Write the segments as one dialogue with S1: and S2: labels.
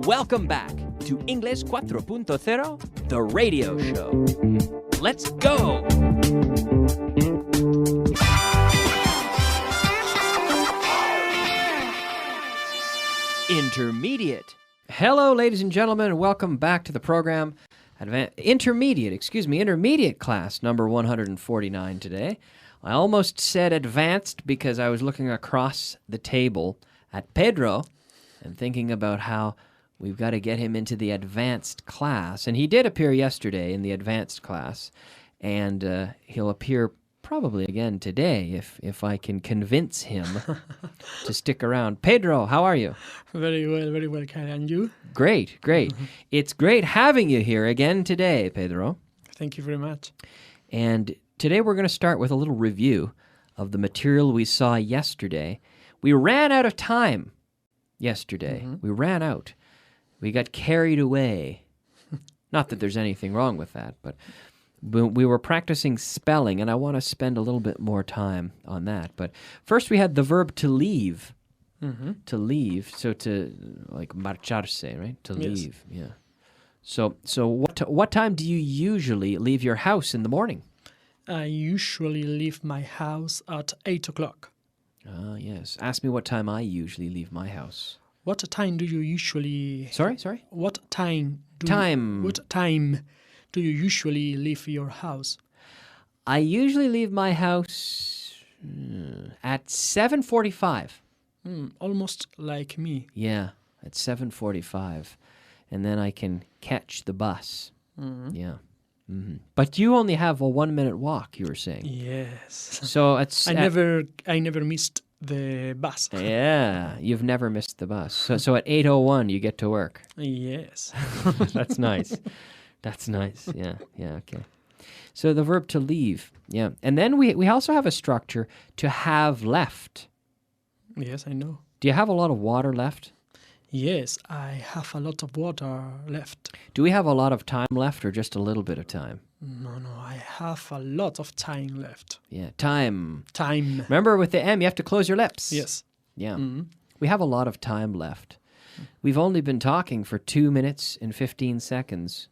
S1: Welcome back to English 4.0, the radio show. Let's go! Intermediate. Hello, ladies and gentlemen, and welcome back to the program. Intermediate class number 149 today. I almost said advanced because I was looking across the table at Pedro and thinking about how we've got to get him into the advanced class. And he did appear yesterday in the advanced class, and he'll appear probably again today if I can convince him to stick around. Pedro, how are you?
S2: Very well, Kyle. And you?
S1: Great. It's great having you here again today, Pedro.
S2: Thank you very much.
S1: And today we're going to start with a little review of the material we saw yesterday. We ran out of time yesterday. We ran out. We got carried away. Not that there's anything wrong with that, but we were practicing spelling, and I want to spend a little bit more time on that. But first we had the verb to leave. To leave, so to, like, marcharse, right? To leave, yeah. So what time do you usually leave your house in the morning?
S2: I usually leave my house at 8 o'clock.
S1: Ah, yes. Ask me what time I usually leave my house.
S2: What time do you usually...
S1: Sorry?
S2: What time...
S1: What
S2: time do you usually leave your house?
S1: I usually leave my house at 7:45.
S2: Almost like me.
S1: Yeah, at 7:45. And then I can catch the bus. Yeah. But you only have a 1-minute walk, you were saying.
S2: Yes.
S1: So it's...
S2: I never missed the bus.
S1: Yeah, you've never missed the bus. So at 8:01 you get to work.
S2: Yes.
S1: That's nice. That's nice. Yeah, okay. So the verb to leave, yeah. And then we also have a structure, to have left.
S2: Yes, I know.
S1: Do you have a lot of water left?
S2: Yes, I have a lot of water left.
S1: Do we have a lot of time left or just a little bit of time?
S2: No, I have a lot of time left.
S1: Yeah, time.
S2: Time.
S1: Remember, with the M, you have to close your lips.
S2: Yes.
S1: Yeah. We have a lot of time left. We've only been talking for 2 minutes and 15 seconds.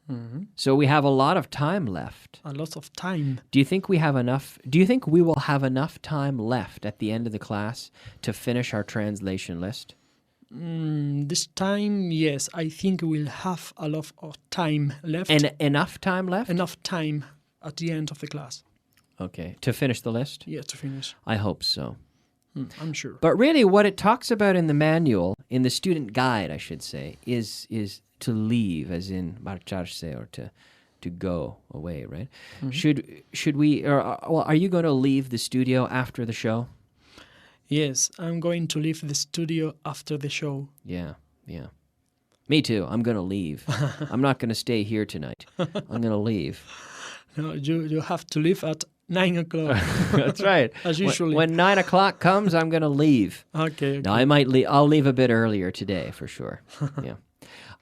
S1: So we have a lot of time left.
S2: A lot of time.
S1: Do you think we will have enough time left at the end of the class to finish our translation list?
S2: This time, yes. I think we'll have a lot of time left.
S1: And enough time left?
S2: Enough time at the end of the class.
S1: Okay. To finish the list?
S2: Yeah, to finish.
S1: I hope so.
S2: I'm sure.
S1: But really, what it talks about in the manual, in the student guide, I should say, is to leave, as in marcharse, or to go away, right? Should we, are you going to leave the studio after the show?
S2: Yes, I'm going to leave the studio after the show.
S1: Yeah. Me too. I'm going to leave. I'm not going to stay here tonight. I'm going to leave.
S2: No, you have to leave at 9 o'clock.
S1: That's right.
S2: As usually.
S1: When 9 o'clock comes, I'm going to leave.
S2: Okay.
S1: No, I might leave. I'll leave a bit earlier today for sure. Yeah.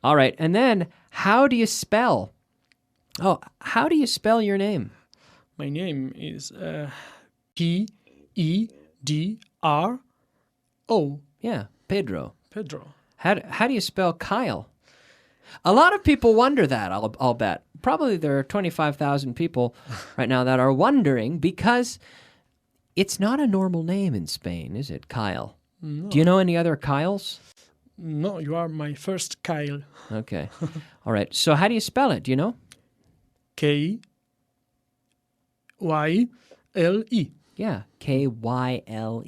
S1: All right. And then, how do you spell? Oh, how do you spell your name?
S2: My name is Pedro.
S1: Yeah, Pedro.
S2: Pedro.
S1: How do you spell Kyle? A lot of people wonder that, I'll bet. Probably there are 25,000 people right now that are wondering, because it's not a normal name in Spain, is it, Kyle?
S2: No.
S1: Do you know any other Kyles?
S2: No, you are my first Kyle.
S1: Okay. All right. So how do you spell it? Do you know?
S2: Kyle.
S1: Yeah, Kyle.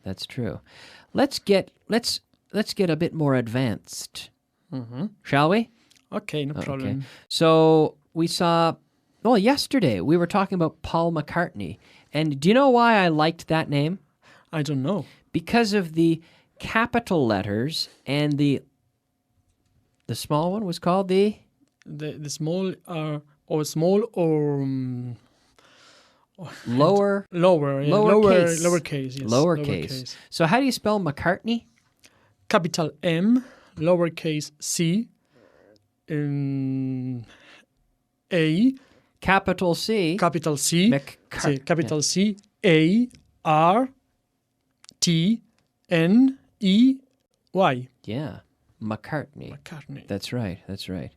S1: That's true. Let's get a bit more advanced. Shall we?
S2: Okay, no problem.
S1: Okay. So we saw, yesterday we were talking about Paul McCartney. And do you know why I liked that name?
S2: I don't know.
S1: Because of the capital letters, and the small one was called the
S2: small or
S1: lowercase.
S2: Lowercase. Yes.
S1: Lowercase. So how do you spell McCartney?
S2: Capital M, lowercase c, A,
S1: Capital C.
S2: capital C, capital C, A, R, T, N, E, Y.
S1: Yeah. McCartney.
S2: McCartney.
S1: That's right. That's right.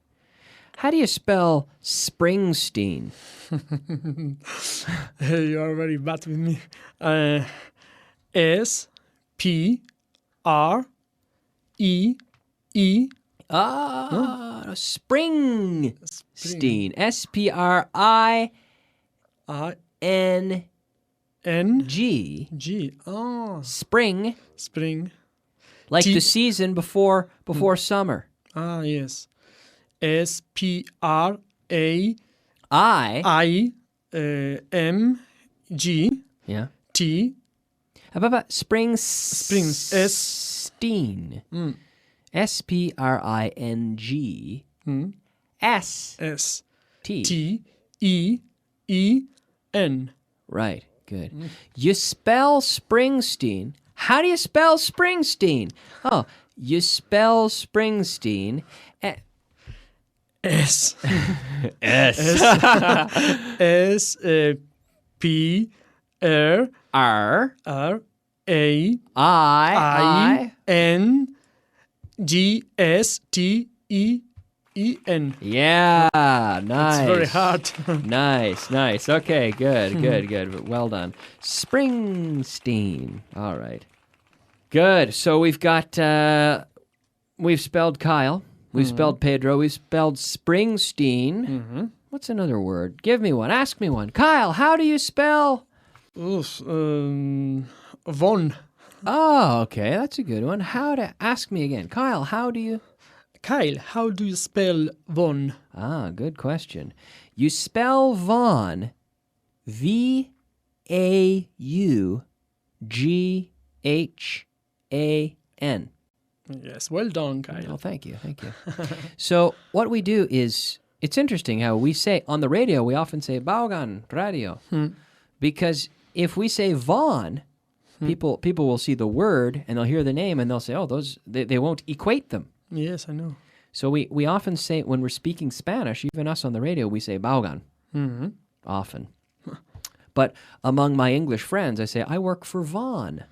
S1: How do you spell Springsteen?
S2: You are very bad with me. S-P-R-E-E.
S1: Springsteen. S-P-R-I-N-G.
S2: G.
S1: Spring.
S2: Spring.
S1: Like
S2: T-
S1: the season before summer.
S2: Yes. S-P-R-A-I-M-G.
S1: Yeah.
S2: T.
S1: How about
S2: Springs.
S1: Steen. S-P-R-I-N-G. S.
S2: S.
S1: T.
S2: T-E-E-N.
S1: Right. Good. You spell Springsteen. How do you spell Springsteen? Oh, you spell Springsteen.
S2: S.
S1: S.
S2: S. P. R.
S1: R.
S2: R. A.
S1: I.
S2: N. G. S. T. E. E. N.
S1: Yeah, nice.
S2: It's very hard.
S1: Nice. Okay, good. Well done. Springsteen. All right. Good. So we've got, we've spelled Kyle. We've spelled Pedro. We've spelled Springsteen. What's another word? Give me one. Ask me one. Kyle, how do you spell?
S2: Von.
S1: Oh, okay. That's a good one. Ask me again. Kyle, how do you?
S2: Kyle, how do you spell Von?
S1: Good question. You spell Vaughn, V-A-U-G-H-A-N.
S2: Yes, well done, Kyle.
S1: Oh, thank you. So what we do is, it's interesting how we say, on the radio, we often say Baugan Radio. Because if we say Vaughn, people will see the word, and they'll hear the name, and they'll say, oh, they won't equate them.
S2: Yes, I know.
S1: So we often say, when we're speaking Spanish, even us on the radio, we say Baugan. Often. But among my English friends, I say, I work for Vaughn.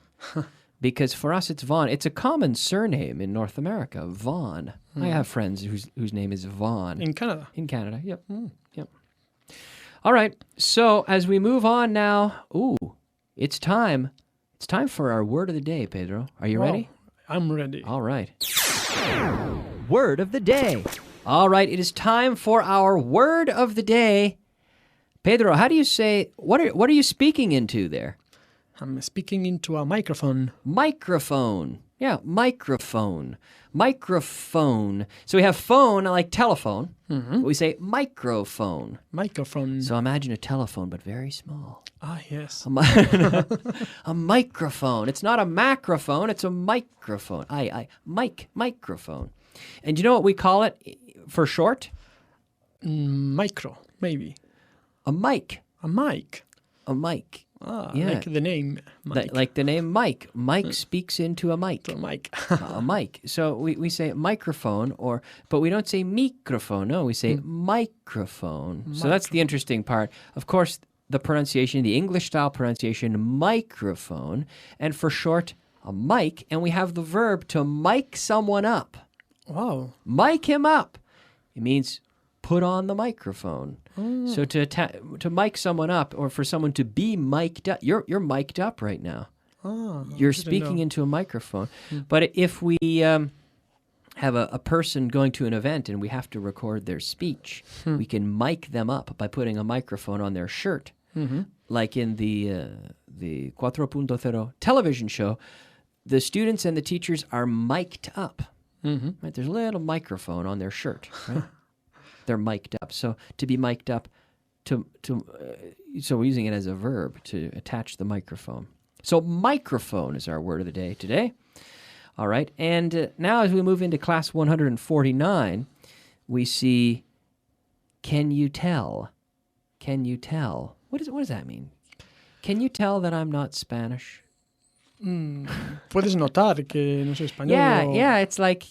S1: Because for us, it's Vaughn. It's a common surname in North America, Vaughn. I have friends whose name is Vaughn.
S2: In Canada?
S1: In Canada, yep. Yep. All right, so as we move on now, it's time. It's time for our word of the day, Pedro. Are you ready?
S2: I'm ready.
S1: All right. Word of the day. All right, it is time for our word of the day. Pedro, how do you say, what are you speaking into there?
S2: I'm speaking into a microphone.
S1: Microphone. Yeah, microphone. Microphone. So we have phone like telephone. But we say microphone.
S2: Microphone.
S1: So imagine a telephone, but very small.
S2: Yes.
S1: A microphone. It's not a macrophone, it's a microphone. Microphone. And you know what we call it for short?
S2: Micro, maybe.
S1: A mic.
S2: A mic.
S1: A mic. Yeah.
S2: Like the name Mike.
S1: Like the name Mike. Mike speaks into a mic.
S2: To a mic.
S1: A mic. So we say microphone, but we don't say microphone. No, we say microphone. So that's the interesting part. Of course, the pronunciation, the English-style pronunciation, microphone, and for short, a mic, and we have the verb to mic someone up.
S2: Wow.
S1: Mic him up. It means put on the microphone. So to mic someone up, or for someone to be mic'd up, you're mic'd up right now. You're speaking into a microphone. But if we have a person going to an event and we have to record their speech, we can mic them up by putting a microphone on their shirt. Like in the 4.0 television show, the students and the teachers are mic'd up. Right? There's a little microphone on their shirt. Right? They're mic'd up. So to be mic'd up, so we're using it as a verb to attach the microphone. So microphone is our word of the day today. All right. And now as we move into class 149, we see, can you tell? Can you tell? What does that mean? Can you tell that I'm not Spanish?
S2: Puedes notar que no soy español.
S1: Yeah, it's like,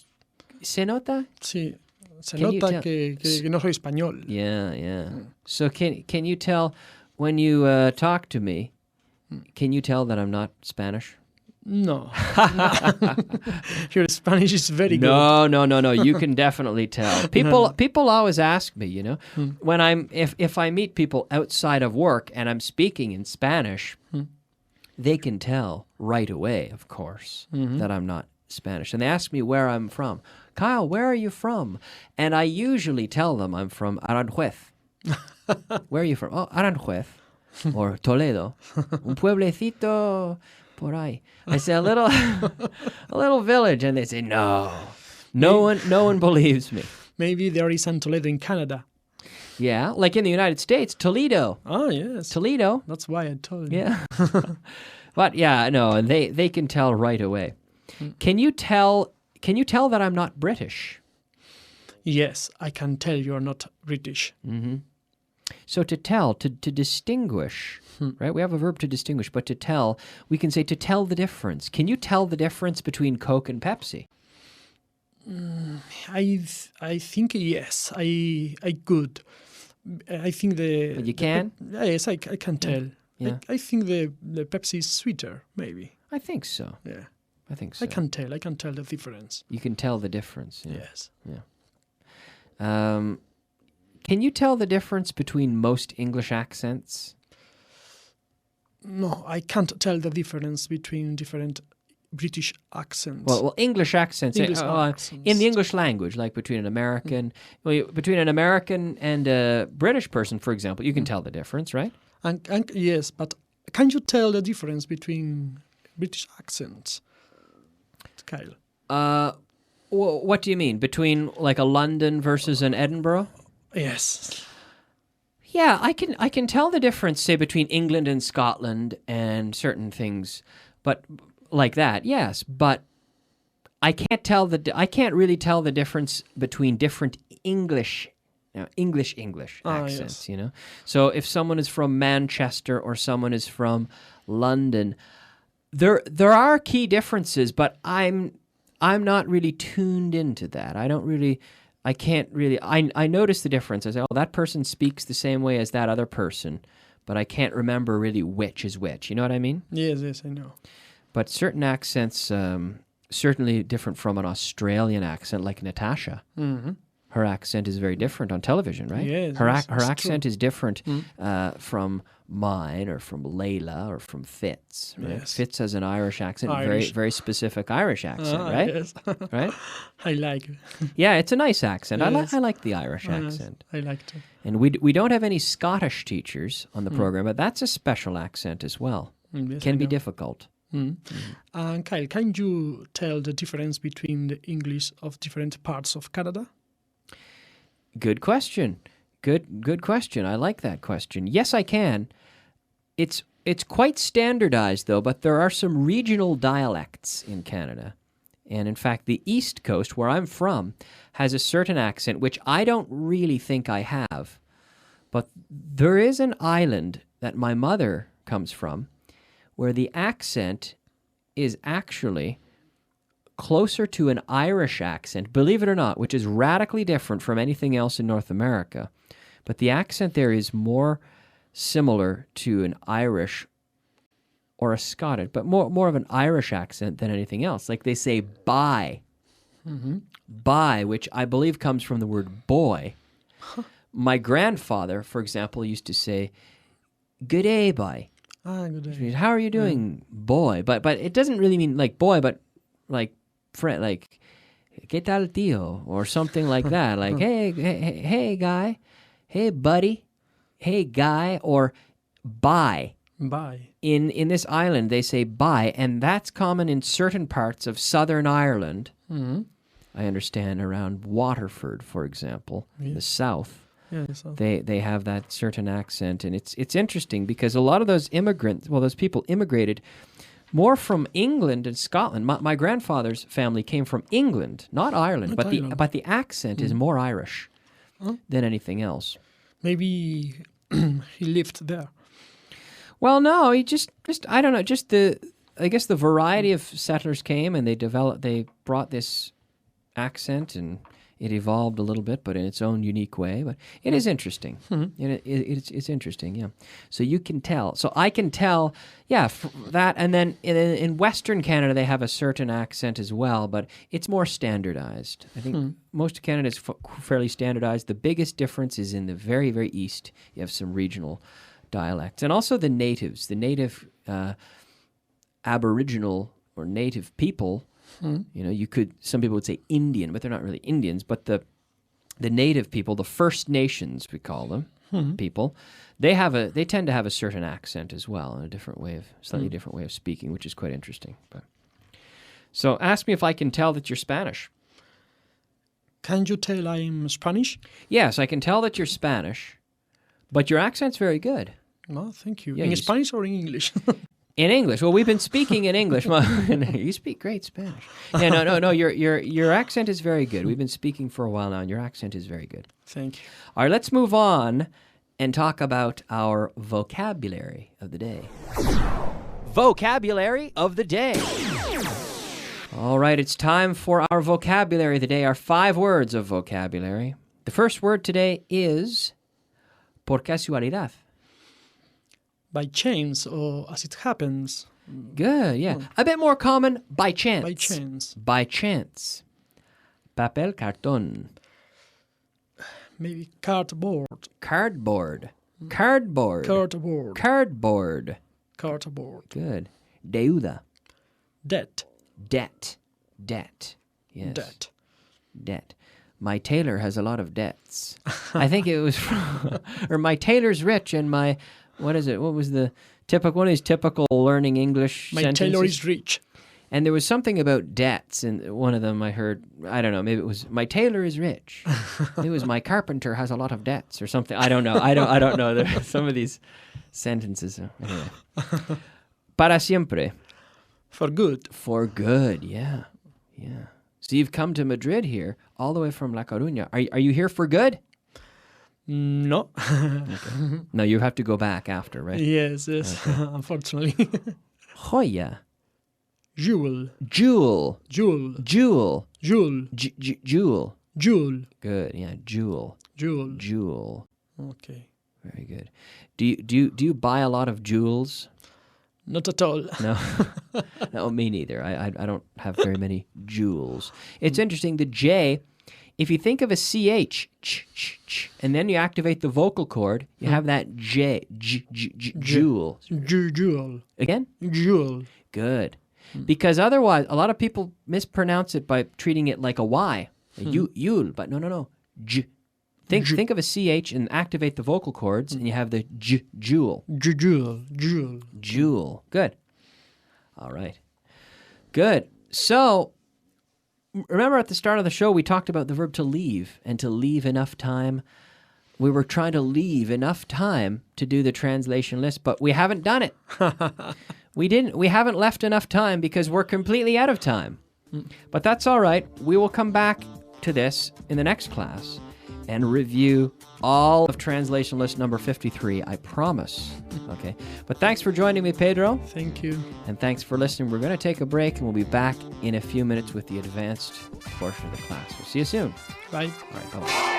S1: ¿se nota?
S2: Sí. Se nota que no soy español.
S1: Yeah. So can you tell when you talk to me, can you tell that I'm not Spanish?
S2: No. Your Spanish is very good.
S1: No. You can definitely tell. People always ask me, when if I meet people outside of work and I'm speaking in Spanish, they can tell right away, of course, that I'm not Spanish. And they ask me where I'm from. Kyle, where are you from? And I usually tell them I'm from Aranjuez. Where are you from? Oh, Aranjuez. Or Toledo. Un pueblecito por ahí. I say a little village, and they say, no one believes me.
S2: Maybe there is an Toledo in Canada.
S1: Yeah, like in the United States, Toledo.
S2: Oh, yes.
S1: Toledo.
S2: That's why I told you.
S1: Yeah. But yeah, no, and they can tell right away. Can you tell that I'm not British?
S2: Yes, I can tell you're not British.
S1: So to tell, to distinguish, right? We have a verb to distinguish, but to tell, we can say to tell the difference. Can you tell the difference between Coke and Pepsi?
S2: I think yes, I could. I think
S1: You can?
S2: Yes, I can tell.
S1: Yeah.
S2: I think the Pepsi is sweeter, maybe.
S1: I think so.
S2: Yeah.
S1: I think so.
S2: I can tell the difference.
S1: You can tell the difference. Yeah.
S2: Yes.
S1: Yeah. Can you tell the difference between most English accents?
S2: No, I can't tell the difference between different British accents.
S1: Well, English accents.
S2: English
S1: in
S2: accents.
S1: the English language, like between an American, between an American and a British person, for example, you can tell the difference, right?
S2: And yes, but can you tell the difference between British accents, Kyle?
S1: What do you mean? Between like a London versus an Edinburgh?
S2: Yes.
S1: Yeah, I can tell the difference, say, between England and Scotland and certain things, but like that, yes. But I can't really tell the difference between different English accents.
S2: Yes.
S1: So if someone is from Manchester or someone is from London, there are key differences, but I'm not really tuned into that. I can't really. I notice the difference. I say, oh, that person speaks the same way as that other person, but I can't remember really which is which. You know what I mean?
S2: Yes, I know.
S1: But certain accents, certainly different from an Australian accent, like Natasha.
S2: Mm-hmm.
S1: Her accent is very different on television, right?
S2: Yes,
S1: her
S2: it's
S1: accent
S2: true.
S1: is different from mine or from Layla or from Fitz. Right?
S2: Yes.
S1: Fitz has an Irish accent,
S2: Irish.
S1: very very specific Irish accent, right?
S2: Yes.
S1: Right?
S2: I like.
S1: Yeah, it's a nice accent.
S2: Yes.
S1: I like the Irish
S2: Yes,
S1: accent.
S2: I like to.
S1: And we don't have any Scottish teachers on the program, but that's a special accent as well.
S2: Yes,
S1: Can
S2: I
S1: be
S2: know.
S1: difficult.
S2: Kyle, can you tell the difference between the English of different parts of Canada?
S1: Good question. Good question. I like that question. Yes, I can. It's quite standardized, though, but there are some regional dialects in Canada. And in fact, the East Coast, where I'm from, has a certain accent, which I don't really think I have. But there is an island that my mother comes from where the accent is actually closer to an Irish accent, believe it or not, which is radically different from anything else in North America. But the accent there is more similar to an Irish or a Scottish, but more of an Irish accent than anything else. Like they say bye. Bye, which I believe comes from the word boy. My grandfather, for example, used to say, good day, bye.
S2: Good
S1: Which
S2: day.
S1: means, how are you doing, boy? But it doesn't really mean like boy, but like friend, like ¿qué tal, tío? Or something like that. Like hey, guy, hey, buddy, hey, guy, or bye.
S2: Bye.
S1: In this island, they say bye, and that's common in certain parts of Southern Ireland. I understand around Waterford, for example, in the south.
S2: Yes.
S1: They have that certain accent, and it's interesting because a lot of those those people immigrated more from England and Scotland. My grandfather's family came from England, not Ireland, but the accent is more Irish than anything else.
S2: Maybe he lived there.
S1: Well, no, he just I don't know, I guess the variety of settlers came and they brought this accent, and It evolved a little bit, but in its own unique way. But it is interesting. It's interesting, yeah. So you can tell. So I can tell, yeah, that. And then in Western Canada, they have a certain accent as well, but it's more standardized. I think most of Canada is fairly standardized. The biggest difference is in the very, very east. You have some regional dialects. And also the natives, the native Aboriginal or native people. You know, some people would say Indian, but they're not really Indians. But the native people, the First Nations, we call them, people, they tend to have a certain accent as well, and slightly different way of speaking, which is quite interesting. So ask me if I can tell that you're Spanish.
S2: Can you tell I'm Spanish?
S1: Yes, I can tell that you're Spanish, but your accent's very good.
S2: No, thank you.
S1: Yeah,
S2: in Spanish or in English?
S1: In English. Well, we've been speaking in English. You speak great Spanish. Yeah, no. Your accent is very good. We've been speaking for a while now, and your accent is very good.
S2: Thank you.
S1: All right, let's move on and talk about our vocabulary of the day. Vocabulary of the day. All right, it's time for our vocabulary of the day, our 5 words of vocabulary. The first word today is por casualidad.
S2: By chance, or as it happens.
S1: Good, yeah. A bit more common, by chance.
S2: By chance.
S1: By chance. Papel, cartón.
S2: Maybe cardboard.
S1: Cardboard. Cardboard.
S2: Cardboard.
S1: Cardboard.
S2: Cardboard.
S1: Good. Deuda.
S2: Debt.
S1: Debt. Debt. Yes.
S2: Debt.
S1: Debt. My tailor has a lot of debts. I think it was from, or my tailor's rich and my... What is it? What was the typical one of these typical learning English sentences?
S2: My tailor is rich.
S1: And there was something about debts, and one of them I heard, I don't know, maybe it was, my tailor is rich. It was, my carpenter has a lot of debts, or something. I don't know. I don't know. There are some of these sentences. Anyway. Para siempre.
S2: For good.
S1: For good, yeah. Yeah. So you've come to Madrid here, all the way from La Coruña. Are you here for good?
S2: No.
S1: Okay. No, you have to go back after, right?
S2: Yes, okay. Unfortunately.
S1: Joya.
S2: Jewel.
S1: Jewel.
S2: Jewel.
S1: Jewel.
S2: Jewel.
S1: Jewel.
S2: Jewel.
S1: Good, yeah, jewel.
S2: Jewel.
S1: Jewel.
S2: Okay.
S1: Very good. Do you buy a lot of jewels?
S2: Not at all.
S1: No. No, me neither. I don't have very many jewels. It's interesting, the J... If you think of a CH, and then you activate the vocal cord, you have that J, jewel.
S2: Jewel.
S1: Again?
S2: Jewel.
S1: Good. Because otherwise, a lot of people mispronounce it by treating it like a Y. Yul, but no. J. Think of a CH and activate the vocal cords, and you have the jewel.
S2: Jewel. Jewel.
S1: Jewel. Good. All right. Good. So... Remember at the start of the show, we talked about the verb to leave and to leave enough time. We were trying to leave enough time to do the translation list, but we haven't done it. We haven't left enough time because we're completely out of time. But that's all right. We will come back to this in the next class and review all of translation list number 53, I promise. Okay. But thanks for joining me, Pedro.
S2: Thank you.
S1: And thanks for listening. We're going to take a break, and we'll be back in a few minutes with the advanced portion of the class. We'll see you soon.
S2: Bye.
S1: All right, bye-bye.